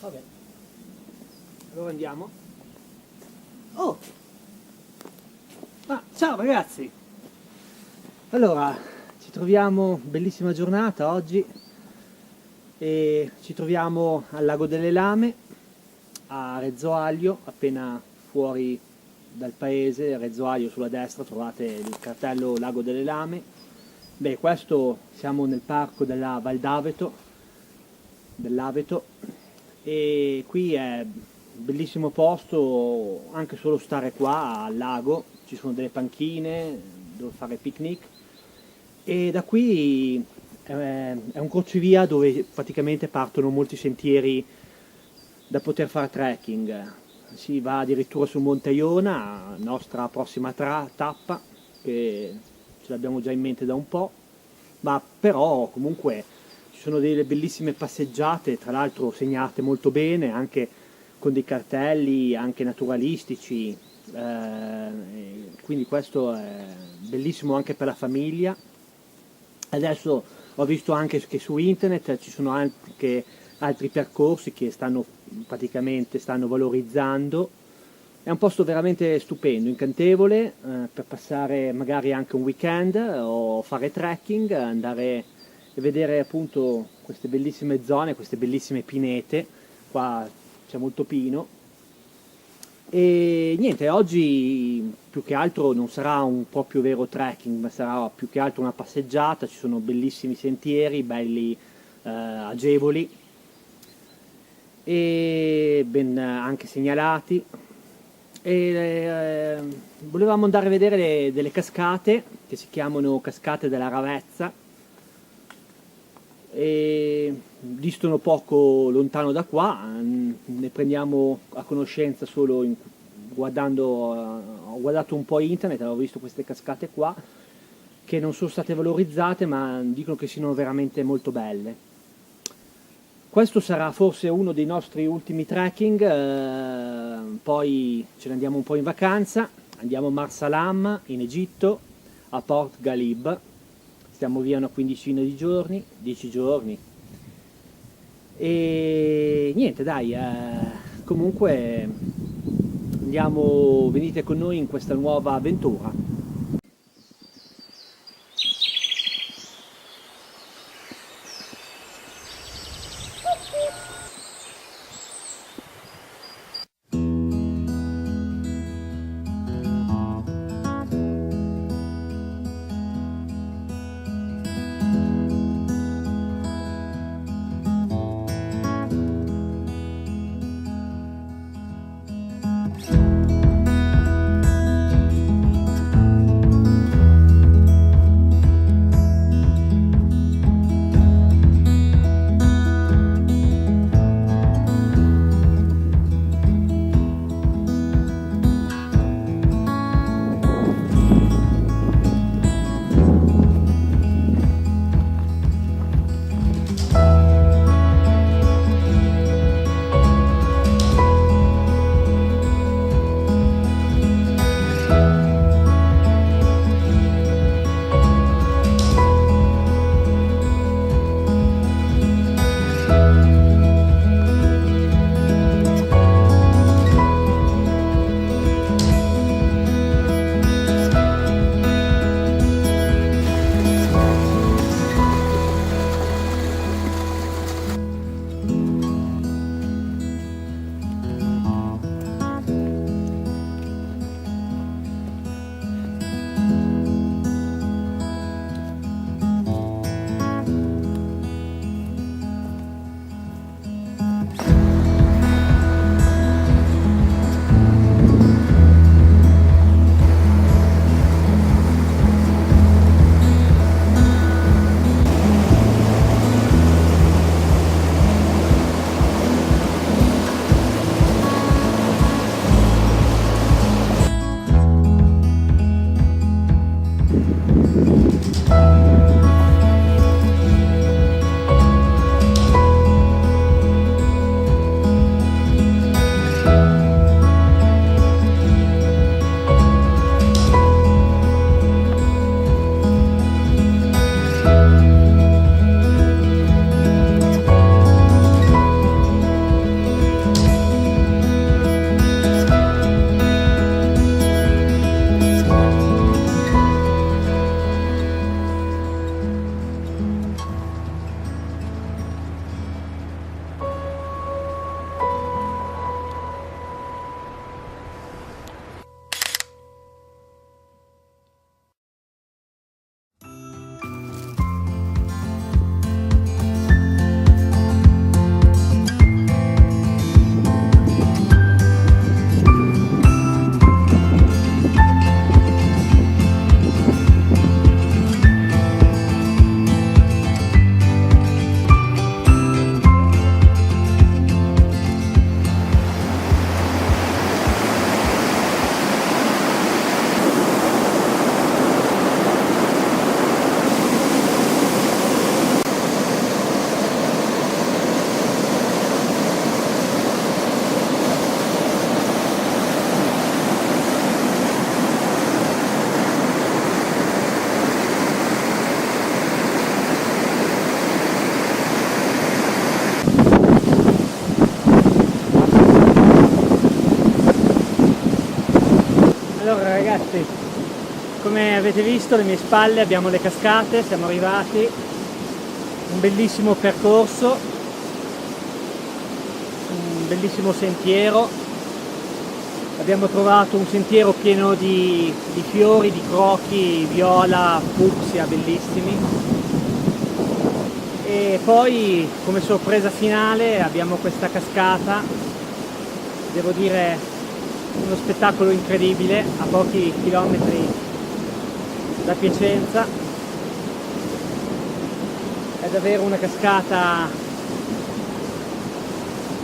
Vabbè, allora andiamo. Oh! Ciao ragazzi! Allora, ci troviamo, bellissima giornata oggi, e ci troviamo al Lago delle Lame, a Rezzo Aglio, appena fuori dal paese. Rezzo Aglio sulla destra, trovate il cartello Lago delle Lame. Beh, questo siamo nel parco della Val dell'Aveto, e qui è un bellissimo posto, anche solo stare qua al lago. Ci sono delle panchine dove fare picnic, e da qui è un crocevia dove praticamente partono molti sentieri da poter fare trekking. Si va addirittura su Monte Iona, nostra prossima tappa, che ce l'abbiamo già in mente da un po', ma però comunque ci sono delle bellissime passeggiate, tra l'altro segnate molto bene, anche con dei cartelli anche naturalistici, quindi questo è bellissimo anche per la famiglia. Adesso ho visto anche che su internet ci sono anche altri percorsi che stanno valorizzando. È un posto veramente stupendo, incantevole, per passare magari anche un weekend o fare trekking, andare e vedere appunto queste bellissime zone, queste bellissime pinete. Qua c'è molto pino. E niente, oggi più che altro non sarà un proprio vero trekking, ma sarà più che altro una passeggiata. Ci sono bellissimi sentieri, belli, agevoli e ben anche segnalati. E volevamo andare a vedere delle cascate che si chiamano Cascate della Ravezza, e distano poco lontano da qua. Ne prendiamo a conoscenza solo guardando. Ho guardato un po' internet, avevo visto queste cascate qua che non sono state valorizzate, ma dicono che siano veramente molto belle. Questo sarà forse uno dei nostri ultimi trekking, poi ce ne andiamo un po' in vacanza. Andiamo a Marsalam in Egitto, a Port Ghalib. Stiamo via una quindicina di giorni, 10 giorni. E niente, dai, comunque andiamo, venite con noi in questa nuova avventura. Allora ragazzi, come avete visto alle mie spalle abbiamo le cascate, siamo arrivati, un bellissimo percorso, un bellissimo sentiero, abbiamo trovato un sentiero pieno di fiori, di crochi, viola, fucsia, bellissimi, e poi come sorpresa finale abbiamo questa cascata, devo dire uno spettacolo incredibile a pochi chilometri da Piacenza. È davvero una cascata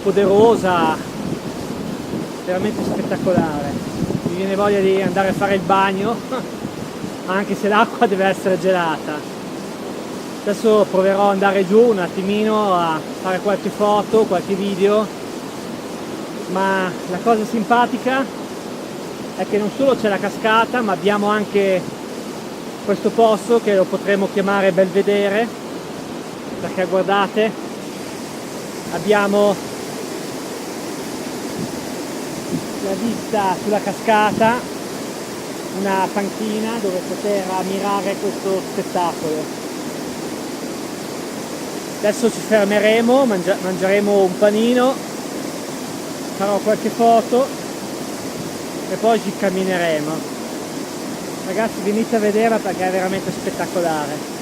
poderosa, veramente spettacolare. Mi viene voglia di andare a fare il bagno anche se l'acqua deve essere gelata. Adesso proverò ad andare giù un attimino a fare qualche foto, qualche video, ma la cosa simpatica è che non solo c'è la cascata, ma abbiamo anche questo posto che lo potremmo chiamare Belvedere, perché guardate, abbiamo la vista sulla cascata, una panchina dove poter ammirare questo spettacolo. Adesso ci fermeremo, mangeremo un panino, farò qualche foto e poi ci cammineremo. Ragazzi, venite a vederla perché è veramente spettacolare.